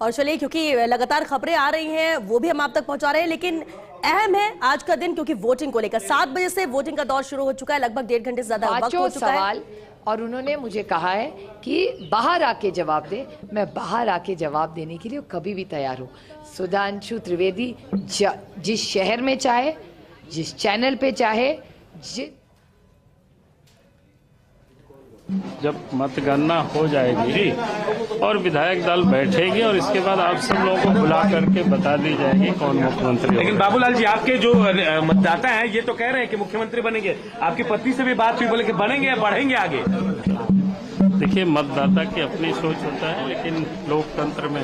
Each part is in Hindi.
और चलिए, क्योंकि लगातार खबरें आ रही हैं वो भी हम आप तक पहुंचा रहे हैं, लेकिन अहम है आज का दिन क्योंकि वोटिंग को लेकर 7 बजे से वोटिंग का दौर शुरू हो चुका है। लगभग 1.5 घंटे से ज्यादा वक्त हो चुका है। और उन्होंने मुझे कहा है कि बाहर आके जवाब दे। मैं बाहर आके जवाब देने के लिए कभी भी तैयार हूँ। सुधांशु त्रिवेदी जिस शहर में चाहे, जिस चैनल पे चाहे, जब मतगणना हो जाएगी और विधायक दल बैठेगी और इसके बाद आप सब लोगों को बुला करके बता दी जाएगी कौन मुख्यमंत्री। लेकिन बाबूलाल जी, आपके जो मतदाता हैं ये तो कह रहे हैं कि मुख्यमंत्री बनेंगे। आपकी पत्नी से भी बात हुई, बोले कि बनेंगे या बढ़ेंगे आगे? देखिए, मतदाता की अपनी सोच होता है, लेकिन लोकतंत्र में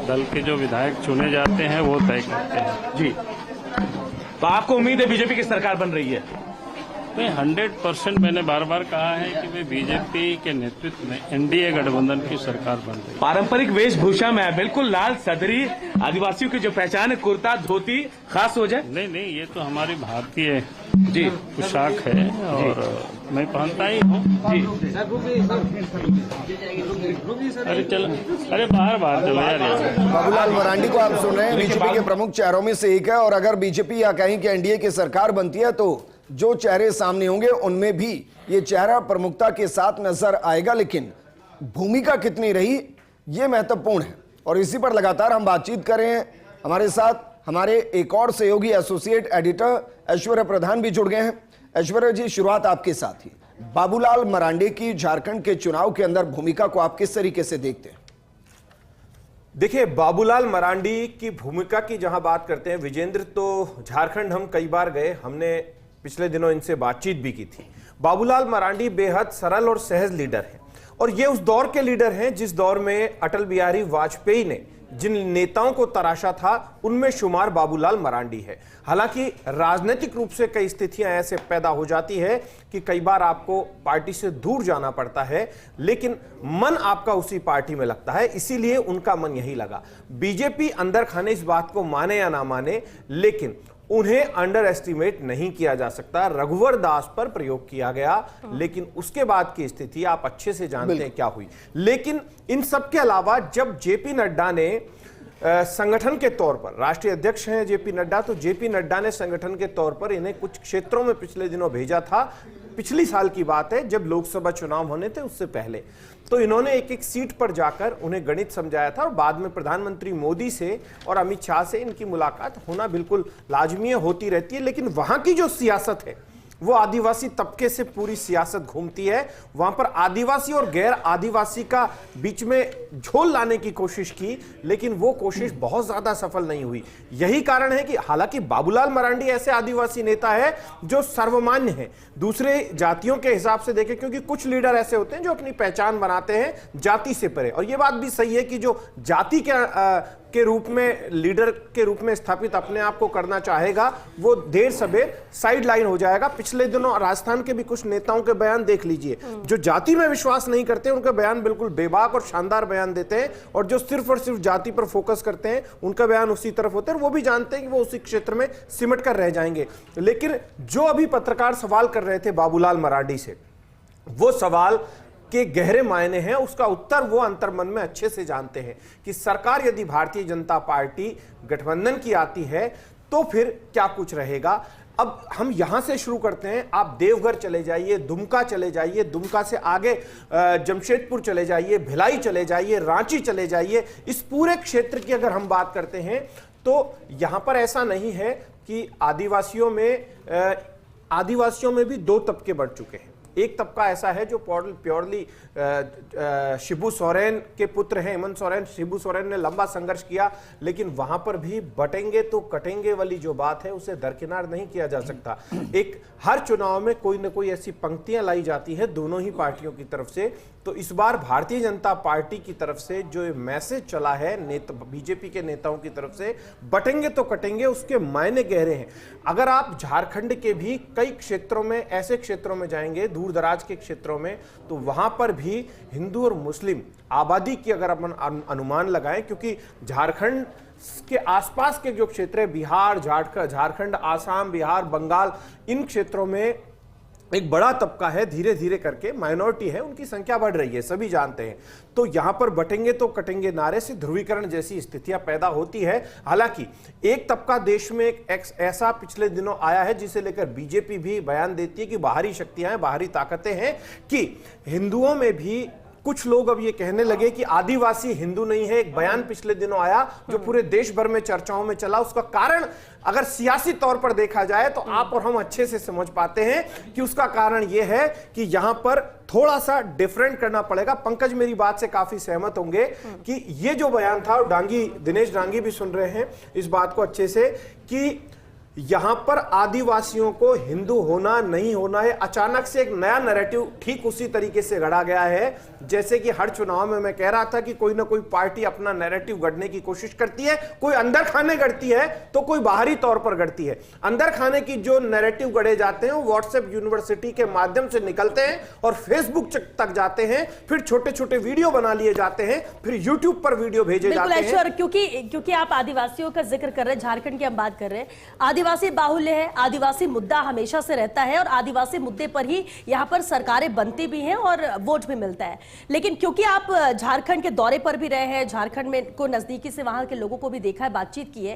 दल के जो विधायक चुने जाते हैं वो तय करते हैं। जी, तो आपको उम्मीद है बीजेपी की सरकार बन रही है? 100% मैंने बार बार कहा है कि वे बीजेपी के नेतृत्व में एनडीए गठबंधन की सरकार बन रही है। पारंपरिक वेशभूषा में बिल्कुल लाल सदरी, आदिवासियों की जो पहचान है, कुर्ता धोती खास हो जाए। नहीं, ये तो हमारी भारतीय जी पोशाक है और मैं पहनता ही हूँ। जी अरे चलो, अरे बाहर चलो यार। बाबूलाल मरांडी को आप सुन रहे हैं, बीजेपी के प्रमुख चेहरों में से एक है। और अगर बीजेपी या कहीं कि एनडीए की सरकार बनती है तो जो चेहरे सामने होंगे उनमें भी ये चेहरा प्रमुखता के साथ नजर आएगा, लेकिन भूमिका कितनी रही ये महत्वपूर्ण है। और इसी पर लगातार हम बातचीत कर रहे हैं। हमारे साथ हमारे एक और सहयोगी एसोसिएट एडिटर ऐश्वर्या प्रधान भी जुड़ गए हैं। ऐश्वर्या जी, शुरुआत आपके साथ ही। बाबूलाल मरांडी की झारखंड के चुनाव के अंदर भूमिका को आप किस तरीके से देखते हैं? देखिए, बाबूलाल मरांडी की भूमिका की जहां बात करते हैं विजेंद्र, तो झारखंड हम कई बार गए, हमने पिछले दिनों इनसे बातचीत भी की थी। बाबूलाल मरांडी बेहद सरल और सहज लीडर हैं और ये उस दौर के लीडर हैं जिस दौर में अटल बिहारी वाजपेयी ने जिन नेताओं को तराशा था उनमें शुमार बाबूलाल मरांडी है। हालांकि राजनीतिक रूप से कई स्थितियां ऐसे पैदा हो जाती है कि कई बार आपको पार्टी से दूर जाना पड़ता है, लेकिन मन आपका उसी पार्टी में लगता है, इसीलिए उनका मन यही लगा। बीजेपी अंदर खाने इस बात को माने या ना माने, लेकिन उन्हें अंडर एस्टिमेट नहीं किया जा सकता। रघुवर दास पर प्रयोग किया गया, लेकिन उसके बाद की स्थिति आप अच्छे से जानते हैं क्या हुई। लेकिन इन सब के अलावा जब जेपी नड्डा ने संगठन के तौर पर, राष्ट्रीय अध्यक्ष हैं जेपी नड्डा, तो जेपी नड्डा ने संगठन के तौर पर इन्हें कुछ क्षेत्रों में पिछले दिनों भेजा था। पिछली साल की बात है, जब लोकसभा चुनाव होने थे उससे पहले, तो इन्होंने एक एक सीट पर जाकर उन्हें गणित समझाया था। और बाद में प्रधानमंत्री मोदी से और अमित शाह से इनकी मुलाकात होना बिल्कुल लाजमी होती रहती है। लेकिन वहां की जो सियासत है वो आदिवासी तबके से पूरी सियासत घूमती है। वहां पर आदिवासी और गैर आदिवासी का बीच में झोल लाने की कोशिश की, लेकिन वो कोशिश बहुत ज्यादा सफल नहीं हुई। यही कारण है कि हालांकि बाबूलाल मरांडी ऐसे आदिवासी नेता है जो सर्वमान्य है दूसरे जातियों के हिसाब से देखें, क्योंकि कुछ लीडर ऐसे होते हैं जो अपनी पहचान बनाते हैं जाति से परे। और ये बात भी सही है कि जो जाति के रूप में, लीडर के रूप में स्थापित अपने आप को करना चाहेगा वो देर सबेर साइड लाइन हो जाएगा। पिछले दिनों राजस्थान के भी कुछ नेताओं के बयान देख लीजिए, जो जाति में विश्वास नहीं करते उनके बयान बिल्कुल बेबाक और शानदार बयान देते हैं, और जो सिर्फ और सिर्फ जाति पर फोकस करते हैं उनका बयान उसी तरफ होते हैं। वो भी जानते हैं कि वो उसी क्षेत्र में सिमट कर रह जाएंगे। लेकिन जो अभी पत्रकार सवाल कर रहे थे बाबूलाल मरांडी से, वो सवाल के गहरे मायने हैं, उसका उत्तर वो अंतर्मन में अच्छे से जानते हैं कि सरकार यदि भारतीय जनता पार्टी गठबंधन की आती है तो फिर क्या कुछ रहेगा। अब हम यहां से शुरू करते हैं। आप देवघर चले जाइए, दुमका चले जाइए, दुमका से आगे जमशेदपुर चले जाइए, भिलाई चले जाइए, रांची चले जाइए। इस पूरे क्षेत्र की अगर हम बात करते हैं तो यहां पर ऐसा नहीं है कि आदिवासियों में भी दो तबके बढ़ चुके हैं। एक तबका ऐसा है जो प्योरली शिबू सोरेन के पुत्र हैं, हेमंत सोरेन। शिबू सोरेन ने लंबा संघर्ष किया, लेकिन वहां पर भी बटेंगे तो कटेंगे वाली जो बात है उसे दरकिनार नहीं किया जा सकता। एक हर चुनाव में कोई ना कोई ऐसी पंक्तियां लाई जाती है दोनों ही पार्टियों की तरफ से। तो इस बार भारतीय जनता पार्टी की तरफ से जो मैसेज चला है बीजेपी के नेताओं की तरफ से, बटेंगे तो कटेंगे, उसके मायने गहरे हैं। अगर आप झारखंड के भी कई क्षेत्रों में, ऐसे क्षेत्रों में जाएंगे, दूर दराज के क्षेत्रों में, तो वहां पर भी हिंदू और मुस्लिम आबादी की अगर अपन अनुमान लगाएं, क्योंकि झारखंड के आसपास के जो क्षेत्र है, बिहार, झारखंड, आसाम, बिहार, बंगाल, इन क्षेत्रों में एक बड़ा तबका है, धीरे धीरे करके माइनॉरिटी है, उनकी संख्या बढ़ रही है, सभी जानते हैं। तो यहां पर बटेंगे तो कटेंगे नारे से ध्रुवीकरण जैसी स्थितियां पैदा होती है। हालांकि एक तबका देश में एक ऐसा पिछले दिनों आया है जिसे लेकर बीजेपी भी बयान देती है कि बाहरी शक्तियां हैं, बाहरी ताकतें हैं, कि हिंदुओं में भी कुछ लोग अब ये कहने लगे कि आदिवासी हिंदू नहीं है। एक बयान पिछले दिनों आया जो पूरे देश भर में चर्चाओं में चला। उसका कारण अगर सियासी तौर पर देखा जाए तो आप और हम अच्छे से समझ पाते हैं कि उसका कारण यह है कि यहां पर थोड़ा सा डिफरेंट करना पड़ेगा। पंकज मेरी बात से काफी सहमत होंगे कि ये जो बयान था, और दिनेश डांगी भी सुन रहे हैं इस बात को अच्छे से, कि यहां पर आदिवासियों को हिंदू होना नहीं होना है। अचानक से एक नया नैरेटिव ठीक उसी तरीके से गढ़ा गया है जैसे कि हर चुनाव में मैं कह रहा था कि कोई ना कोई पार्टी अपना नैरेटिव गढ़ने की कोशिश करती है। कोई अंदर खाने गढ़ती है तो कोई बाहरी तौर पर गढ़ती है। अंदर खाने की जो नैरेटिव गढ़े जाते हैं वो व्हाट्सएप यूनिवर्सिटी के माध्यम से निकलते हैं और फेसबुक तक जाते हैं, फिर छोटे छोटे वीडियो बना लिए जाते हैं, फिर यूट्यूब पर वीडियो भेजे जाते हैं। क्योंकि आप आदिवासियों का जिक्र कर रहे हैं, झारखंड की हम बात कर रहे हैं, आदिवासी बाहुल्य है, आदिवासी मुद्दा हमेशा से रहता है और आदिवासी मुद्दे पर ही यहाँ पर सरकारें बनती भी हैं और वोट भी मिलता है। लेकिन क्योंकि आप झारखंड के दौरे पर भी रहे हैं, झारखंड में को नजदीकी से वहां के लोगों को भी देखा है, बातचीत की है,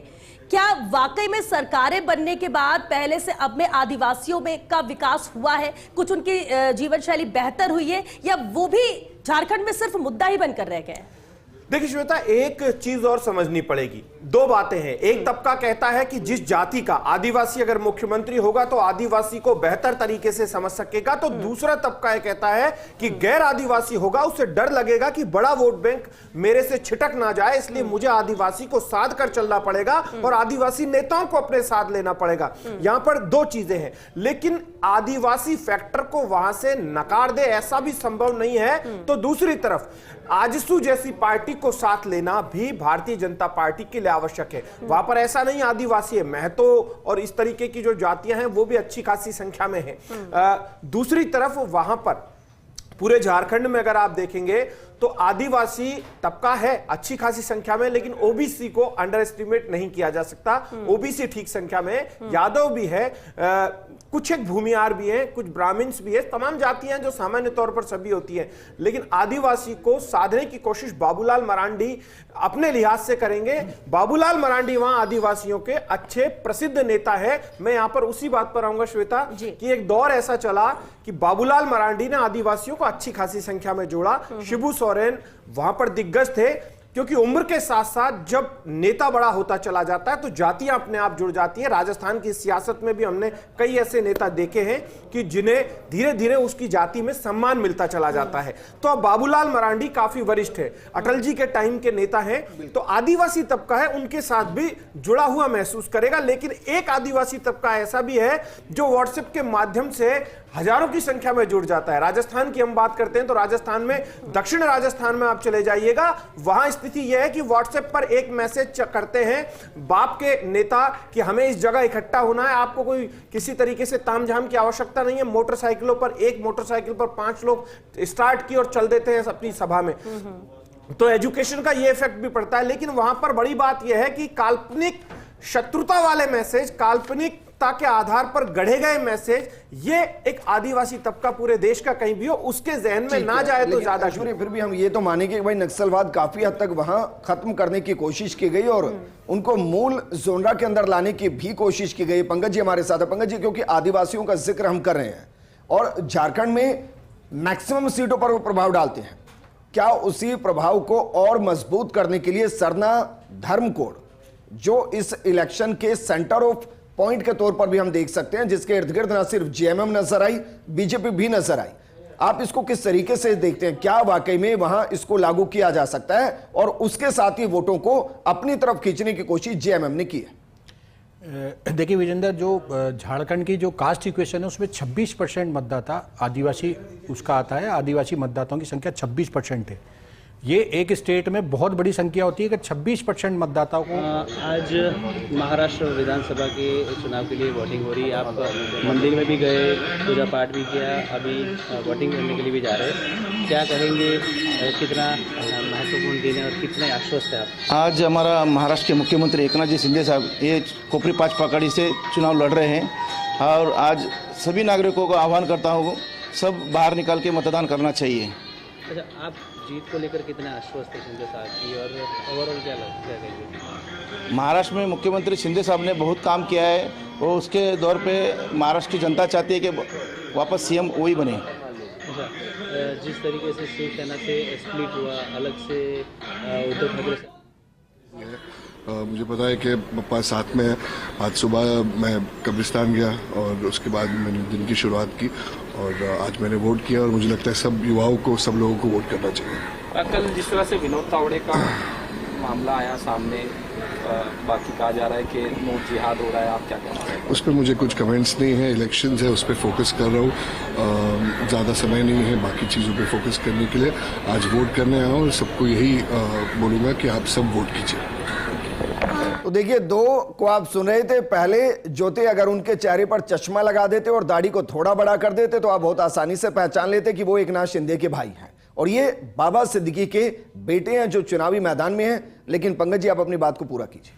क्या वाकई में सरकारें बनने के बाद पहले से अब में आदिवासियों में का विकास हुआ है? कुछ उनकी जीवन शैली बेहतर हुई है या वो भी झारखंड में सिर्फ मुद्दा ही बनकर रह गए? देखिए श्वेता, एक चीज और समझनी पड़ेगी। दो बातें हैं। एक तबका कहता है कि जिस जाति का आदिवासी अगर मुख्यमंत्री होगा तो आदिवासी को बेहतर तरीके से समझ सकेगा, तो दूसरा तबका यह कहता है कि गैर आदिवासी होगा उसे डर लगेगा कि बड़ा वोट बैंक मेरे से छिटक ना जाए, इसलिए मुझे आदिवासी को साध कर चलना पड़ेगा और आदिवासी नेताओं को अपने साथ लेना पड़ेगा। यहां पर दो चीजें हैं, लेकिन आदिवासी फैक्टर को वहां से नकार दे ऐसा भी संभव नहीं है। तो दूसरी तरफ आजसू जैसी पार्टी को साथ लेना भी भारतीय जनता पार्टी के लिए आवश्यक है। वहां पर ऐसा नहीं आदिवासी है, महतो और इस तरीके की जो जातियां हैं वो भी अच्छी खासी संख्या में है। दूसरी तरफ वहां पर पूरे झारखंड में अगर आप देखेंगे तो आदिवासी तबका है अच्छी खासी संख्या में, लेकिन ओबीसी को अंडर एस्टिमेट नहीं किया जा सकता। ओबीसी ठीक संख्या में, यादव भी है, कुछ एक भूमियार भी है, कुछ ब्राह्मण्स भी है, तमाम जातियां जो सामान्य तौर पर सभी होती हैं। लेकिन आदिवासी को साधने की कोशिश बाबूलाल मरांडी अपने लिहाज से करेंगे। बाबूलाल मरांडी वहां आदिवासियों के अच्छे प्रसिद्ध नेता है। मैं यहां पर उसी बात पर आऊंगा श्वेता कि एक दौर ऐसा चला कि बाबूलाल मरांडी ने आदिवासियों को अच्छी खासी संख्या में जोड़ा। शिबू सोरेन वहां पर दिग्गज थे, क्योंकि उम्र के साथ साथ जब नेता बड़ा होता चला जाता है तो जातियां अपने आप जुड़ जाती हैं। राजस्थान की सियासत में भी हमने कई ऐसे नेता देखे हैं कि जिन्हें धीरे धीरे उसकी जाति में सम्मान मिलता चला जाता है। तो अब बाबूलाल मरांडी काफी वरिष्ठ है, अटल जी के टाइम के नेता हैं, तो आदिवासी तबका है उनके साथ भी जुड़ा हुआ महसूस करेगा। लेकिन एक आदिवासी तबका ऐसा भी है जो व्हाट्सएप के माध्यम से हजारों की संख्या में जुड़ जाता है। राजस्थान की हम बात करते हैं तो राजस्थान में, दक्षिण राजस्थान में आप चले जाइएगा, वहां स्थिति यह है कि व्हाट्सएप पर एक मैसेज करते हैं बाप के नेता कि हमें इस जगह इकट्ठा होना है, आपको कोई किसी तरीके से तामझाम की आवश्यकता नहीं है। मोटरसाइकिलों पर, एक मोटरसाइकिल पर 5 लोग स्टार्ट की और चल देते हैं अपनी सभा में। तो एजुकेशन का ये इफेक्ट भी पड़ता है। लेकिन वहां पर बड़ी बात यह है कि काल्पनिक शत्रुता वाले मैसेज, काल्पनिक के आधार पर गढ़े गए मैसेज, ये एक आदिवासी तबका पूरे देश का कहीं भी हो उसके जहन में ना जाए तो ज्यादा। फिर भी हम ये तो मानेंगे कि भाई नक्सलवाद काफी हद तक वहां खत्म करने की कोशिश की गई और उनको मूल जोनरा के अंदर लाने की भी कोशिश की गई। पंकज जी हमारे साथ है। पंकज जी, क्योंकि आदिवासियों का जिक्र हम कर रहे हैं और झारखंड में मैक्सिमम सीटों पर वो प्रभाव डालते हैं, क्या उसी प्रभाव को और मजबूत करने के लिए सरना धर्म कोड, जो इस इलेक्शन के सेंटर ऑफ पॉइंट के तौर पर भी हम देख सकते हैं, जिसके इर्द गिर्द न सिर्फ जेएमएम नजर आई, बीजेपी भी नजर आई, आप इसको किस तरीके से देखते हैं? क्या वाकई में वहां इसको लागू किया जा सकता है और उसके साथ ही वोटों को अपनी तरफ खींचने की कोशिश जेएमएम ने की है? देखिए विजेंद्र, जो झारखंड की जो कास्ट इक्वेशन है उसमें 26% मतदाता आदिवासी उसका आता है। आदिवासी मतदाताओं की संख्या 26% है। ये एक स्टेट में बहुत बड़ी संख्या होती है कि 26% मतदाताओं को। आज महाराष्ट्र विधानसभा के चुनाव के लिए वोटिंग हो रही है। आप मंदिर में भी गए, पूजा पाठ भी किया, अभी वोटिंग करने के लिए भी जा रहे हैं। क्या कहेंगे, कितना महत्वपूर्ण दिन है और कितने आश्वस्त है आप? आज हमारा महाराष्ट्र के मुख्यमंत्री एकनाथ जी शिंदे साहब ये कोपरी 5 पकड़ी से चुनाव लड़ रहे हैं और आज सभी नागरिकों को आह्वान करता हूँ, सब बाहर निकल के मतदान करना चाहिए। अच्छा, आप जीत को लेकर कितने आश्वस्त हैं शिंदे साहब की, और ओवरऑल क्या कहेंगे? महाराष्ट्र में मुख्यमंत्री शिंदे साहब ने बहुत काम किया है, वो उसके दौर पे महाराष्ट्र की जनता चाहती है कि वापस सीएम वही बने। अच्छा, जिस तरीके से शिवसेना से स्प्लिट हुआ, अलग से उद्धव ठाकरे मुझे पता है कि पप्पा साथ में है। आज सुबह मैं कब्रिस्तान गया और उसके बाद मैंने दिन की शुरुआत की और आज मैंने वोट किया और मुझे लगता है सब युवाओं को, सब लोगों को वोट करना चाहिए। कल जिस तरह से विनोद तावड़े का मामला आया सामने, बाकी कहा जा रहा है कि नोट जिहाद हो रहा है, आप क्या कहना चाहते हैं? उस पर मुझे कुछ कमेंट्स नहीं है, इलेक्शंस है उस पर फोकस कर रहा हूँ। ज़्यादा समय नहीं है बाकी चीज़ों पे फोकस करने के लिए। आज वोट करने आया हूँ और सबको यही बोलूँगा कि आप सब वोट कीजिए। तो देखिए, दो को आप सुन रहे थे। पहले जो थे, अगर उनके चेहरे पर चश्मा लगा देते और दाढ़ी को थोड़ा बड़ा कर देते तो आप बहुत आसानी से पहचान लेते कि वो एकनाथ शिंदे के भाई हैं और ये बाबा सिद्दीकी के बेटे हैं जो चुनावी मैदान में हैं। लेकिन पंकज जी, आप अपनी बात को पूरा कीजिए।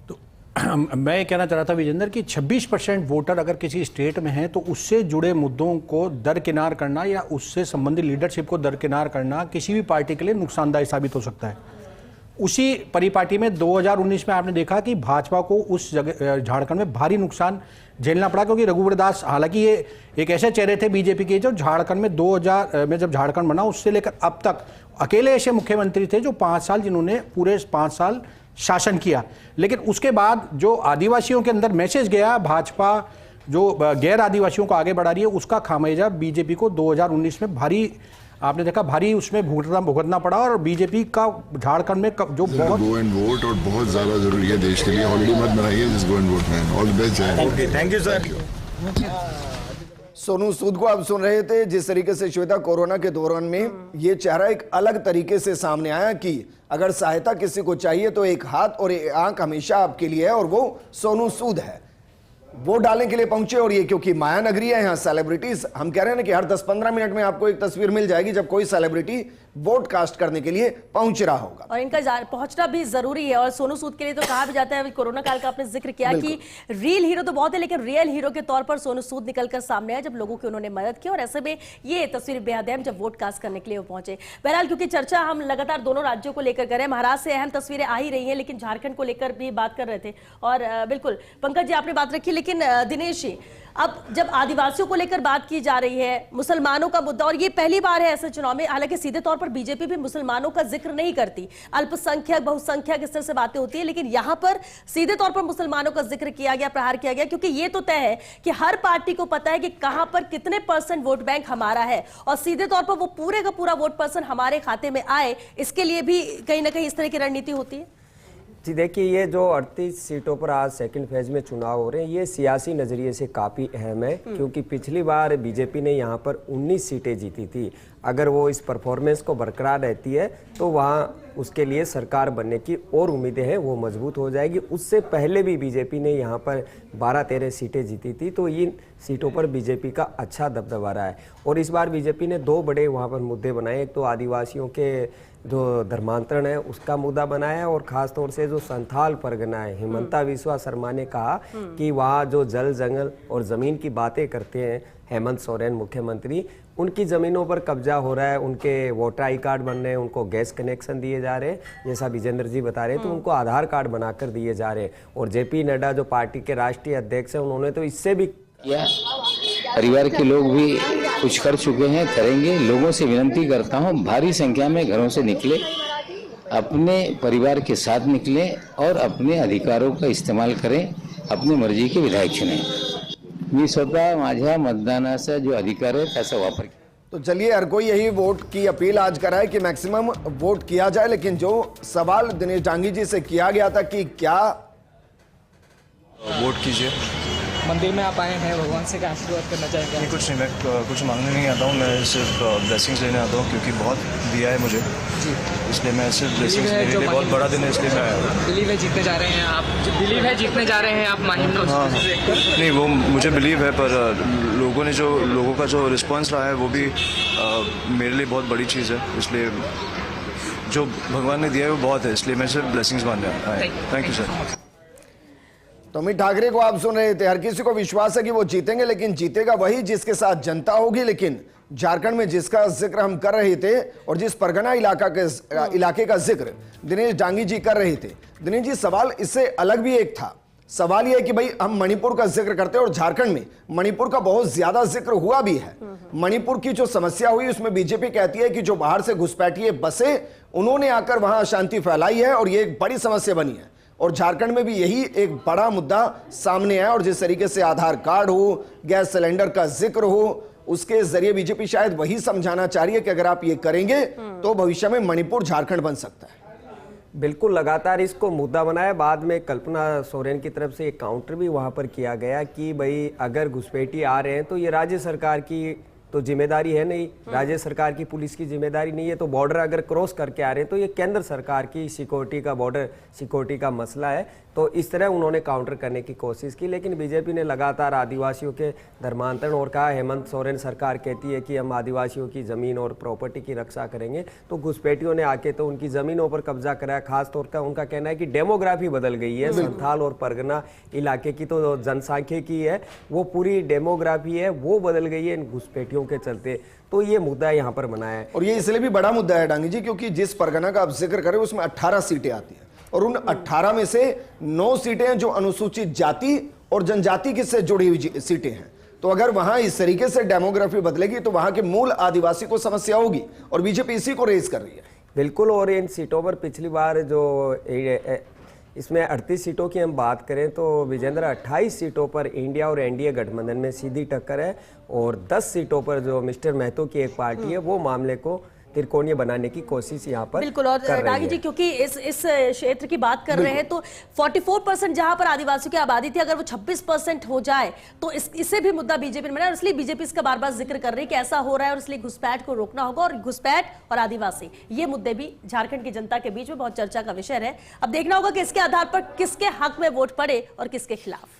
तो मैं कहना चाह रहा था विजेंद्र कि 26% वोटर अगर किसी स्टेट में हैं तो उससे जुड़े मुद्दों को दरकिनार करना या उससे संबंधित लीडरशिप को दरकिनार करना किसी भी पार्टी के लिए नुकसानदायक साबित हो सकता है। उसी परिपाटी में 2019 में आपने देखा कि भाजपा को उस जगह झारखंड में भारी नुकसान झेलना पड़ा, क्योंकि रघुवर दास, हालांकि ये एक ऐसे चेहरे थे बीजेपी के जो झारखंड में 2000 में जब झारखंड बना उससे लेकर अब तक अकेले ऐसे मुख्यमंत्री थे जो 5 साल, जिन्होंने पूरे 5 साल शासन किया। लेकिन उसके बाद जो आदिवासियों के अंदर मैसेज गया, भाजपा जो गैर आदिवासियों को आगे बढ़ा रही है, उसका खामियाजा बीजेपी को 2019 में भारी, आपने देखा, भारी उसमें भुगतना पड़ा। और बीजेपी का झारखंड में जो बहुत गो एंड वोट और बहुत ज्यादा जरूरी है देश के लिए। ऑलरेडी मत बनाइए, just go and vote man. All the best. Thank you sir. Sonu Sood को आप सुन रहे थे। जिस तरीके से श्वेता, कोरोना के दौरान में ये चेहरा एक अलग तरीके से सामने आया कि अगर सहायता किसी को चाहिए तो एक हाथ और एक आंख हमेशा आपके लिए है, और वो सोनू सूद है। वोट डालने के लिए पहुंचे, और ये क्योंकि माया नगरी है, यहाँ सेलिब्रिटीज, हम कह रहे हैं ना कि हर 10-15 मिनट में आपको एक तस्वीर मिल जाएगी जब कोई सेलिब्रिटी वोट कास्ट करने के लिए पहुंच रहा होगा। और इनका पहुंचना भी जरूरी है। और सोनू सूद के लिए तो कहा भी जाता है, कोरोना काल का आपने जिक्र किया कि रियल हीरो तो बहुत है, लेकिन रियल हीरो के तौर पर सोनू सूद निकलकर सामने आए जब लोगों की उन्होंने मदद की। और ऐसे में ये तस्वीर बेहद अहम जब वोट कास्ट करने के लिए वो पहुंचे। बहरहाल, क्योंकि चर्चा हम लगातार दोनों राज्यों को लेकर कर रहे हैं, महाराष्ट्र से अहम तस्वीरें आ ही रही हैं, लेकिन झारखंड को लेकर भी बात कर रहे थे। और बिल्कुल पंकज जी, आपने बात रखी, लेकिन दिनेश जी, अब जब आदिवासियों को लेकर बात की जा रही है, मुसलमानों का मुद्दा, और ये पहली बार है ऐसे चुनाव में, हालांकि सीधे तौर पर बीजेपी भी मुसलमानों का जिक्र नहीं करती, अल्पसंख्यक, बहुसंख्यक, इस तरह से बातें होती है, लेकिन यहां पर सीधे तौर पर मुसलमानों का जिक्र किया गया, प्रहार किया गया, क्योंकि ये तो तय है कि हर पार्टी को पता है कि कहां पर कितने % वोट बैंक हमारा है, और सीधे तौर पर वो पूरे का पूरा वोट % हमारे खाते में आए, इसके लिए भी कहीं ना कहीं इस तरह की रणनीति होती है। जी देखिए, ये जो 38 सीटों पर आज सेकंड फेज में चुनाव हो रहे हैं, ये सियासी नज़रिए से काफ़ी अहम है, क्योंकि पिछली बार बीजेपी ने यहाँ पर 19 सीटें जीती थी। अगर वो इस परफॉर्मेंस को बरकरार रहती है तो वहाँ उसके लिए सरकार बनने की और उम्मीदें हैं, वो मजबूत हो जाएगी। उससे पहले भी बीजेपी ने यहाँ पर 12-13 सीटें जीती थी, तो इन सीटों पर बीजेपी का अच्छा दबदबा रहा है। और इस बार बीजेपी ने 2 बड़े वहाँ पर मुद्दे बनाए। एक तो आदिवासियों के जो धर्मांतरण है उसका मुद्दा बनाया, और ख़ास तौर से जो संथाल परगना है, हिमंता बिस्वा शर्मा ने कहा कि वहाँ जो जल, जंगल और ज़मीन की बातें करते हैं हेमंत सोरेन मुख्यमंत्री, उनकी ज़मीनों पर कब्जा हो रहा है, उनके वोटर आई कार्ड बन रहे हैं, उनको गैस कनेक्शन दिए जा रहे हैं, जैसा विजेंद्र जी बता रहे हैं, तो उनको आधार कार्ड बनाकर दिए जा रहे हैं। और जेपी नड्डा जो पार्टी के राष्ट्रीय अध्यक्ष हैं, उन्होंने तो इससे भी किया। परिवार के लोग भी कुछ कर चुके हैं, करेंगे। लोगों से विनती करता हूं, भारी संख्या में घरों से निकले, अपने परिवार के साथ निकले और अपने अधिकारों का इस्तेमाल करें, अपनी मर्जी के विधायक चुनें। मी स्वतः माझ्या मतदानाचा जो अधिकार है त्याचा वापर। तो चलिए, हर कोई यही वोट की अपील आज कराए कि मैक्सिमम वोट किया जाए, लेकिन जो सवाल दिनेश डांगी जी से किया गया था कि क्या वोट कीजिए। मंदिर में आप आए हैं, भगवान से क्या आशीर्वाद करना चाहेंगे? नहीं, कुछ नहीं, मैं कुछ मांगने नहीं आता हूँ, मैं सिर्फ ब्लेसिंग्स लेने आता हूँ, क्योंकि बहुत दिया है मुझे, इसलिए मैं सिर्फ ब्लेसिंग्स लेने के लिए, बहुत बड़ा दिन है इसलिए मैं आया हूँ। बिलीव है जीतने जा रहे हैं आप, बिलीव है जीतने जा रहे हैं आप माहिम को? हाँ, नहीं वो मुझे बिलीव है, पर लोगों का जो रिस्पॉन्स रहा है वो भी मेरे लिए बहुत बड़ी चीज़ है, इसलिए जो भगवान ने दिया है वो बहुत है, इसलिए मैं सिर्फ ब्लेसिंग्स मांगने आया। Thank you sir. तो अमित ठाकरे को आप सुन रहे थे। हर किसी को विश्वास है कि वो जीतेंगे, लेकिन जीतेगा वही जिसके साथ जनता होगी। लेकिन झारखंड में जिसका जिक्र हम कर रहे थे और जिस परगना इलाके का जिक्र दिनेश डांगी जी कर रहे थे, दिनेश जी सवाल इससे अलग भी एक था। सवाल यह है कि भाई हम मणिपुर का जिक्र करते हैं और झारखंड में मणिपुर का बहुत ज्यादा जिक्र हुआ भी है। मणिपुर की जो समस्या हुई उसमें बीजेपी कहती है कि जो बाहर से घुसपैठिए बसे उन्होंने आकर वहां अशांति फैलाई है और ये एक बड़ी समस्या बनी है। और झारखंड में भी यही एक बड़ा मुद्दा सामने आया और जिस तरीके से आधार कार्ड हो, गैस सिलेंडर का जिक्र हो, उसके जरिए बीजेपी शायद वही समझाना चाह रही है कि अगर आप ये करेंगे तो भविष्य में मणिपुर झारखंड बन सकता है। बिल्कुल, लगातार इसको मुद्दा बनाया। बाद में कल्पना सोरेन की तरफ से एक काउंटर भी वहां पर किया गया कि भाई अगर घुसपैठी आ रहे हैं तो ये राज्य सरकार की तो जिम्मेदारी है नहीं, राज्य सरकार की पुलिस की जिम्मेदारी नहीं है। तो बॉर्डर अगर क्रॉस करके आ रहे हैं तो ये केंद्र सरकार की सिक्योरिटी का, बॉर्डर सिक्योरिटी का मसला है। तो इस तरह उन्होंने काउंटर करने की कोशिश की, लेकिन बीजेपी ने लगातार आदिवासियों के धर्मांतरण और कहा हेमंत सोरेन सरकार कहती है कि हम आदिवासियों की ज़मीन और प्रॉपर्टी की रक्षा करेंगे, तो घुसपैठियों ने आके तो उनकी ज़मीनों पर कब्जा कराया। खासतौर पर उनका कहना है कि डेमोग्राफी बदल गई है, संथाल और परगना इलाके की तो जनसांख्यिकी है, वो पूरी डेमोग्राफी है वो बदल गई है इन घुसपैठियों के चलते। तो ये मुद्दा यहाँ पर बनाया है और ये इसलिए भी बड़ा मुद्दा है डांगी जी क्योंकि जिस परगना का आप जिक्र करें उसमें 18 सीटें आती हैं और उन 18 में से 9 सीटें जो अनुसूचित जाति और जनजाति की से जुड़ी हुई सीटें हैं। तो अगर वहां इस तरीके से डेमोग्राफी बदलेगी तो वहां के मूल आदिवासी को समस्या होगी और बीजेपी इसी को रेज कर रही है। बिल्कुल, और इन सीटों पर पिछली बार जो इसमें 38 सीटों की हम बात करें तो विजेंद्र 28 सीटों पर इंडिया और एनडीए गठबंधन में सीधी टक्कर है और 10 सीटों पर जो मिस्टर महतो की एक पार्टी है वो मामले को त्रिकोणीय बनाने की कोशिश यहाँ पर बिल्कुल। और डांगी जी क्योंकि इस क्षेत्र की बात कर रहे हैं तो 44% जहां पर आदिवासियों की आबादी थी, अगर वो 26% हो जाए तो इससे भी मुद्दा बीजेपी ने बनाया। इसलिए बीजेपी इसका बार बार जिक्र कर रही है कि ऐसा हो रहा है और इसलिए घुसपैठ को रोकना होगा। और घुसपैठ और आदिवासी ये मुद्दे भी झारखंड की जनता के बीच में बहुत चर्चा का विषय है। अब देखना होगा कि इसके आधार पर किसके हक में वोट पड़े और किसके खिलाफ।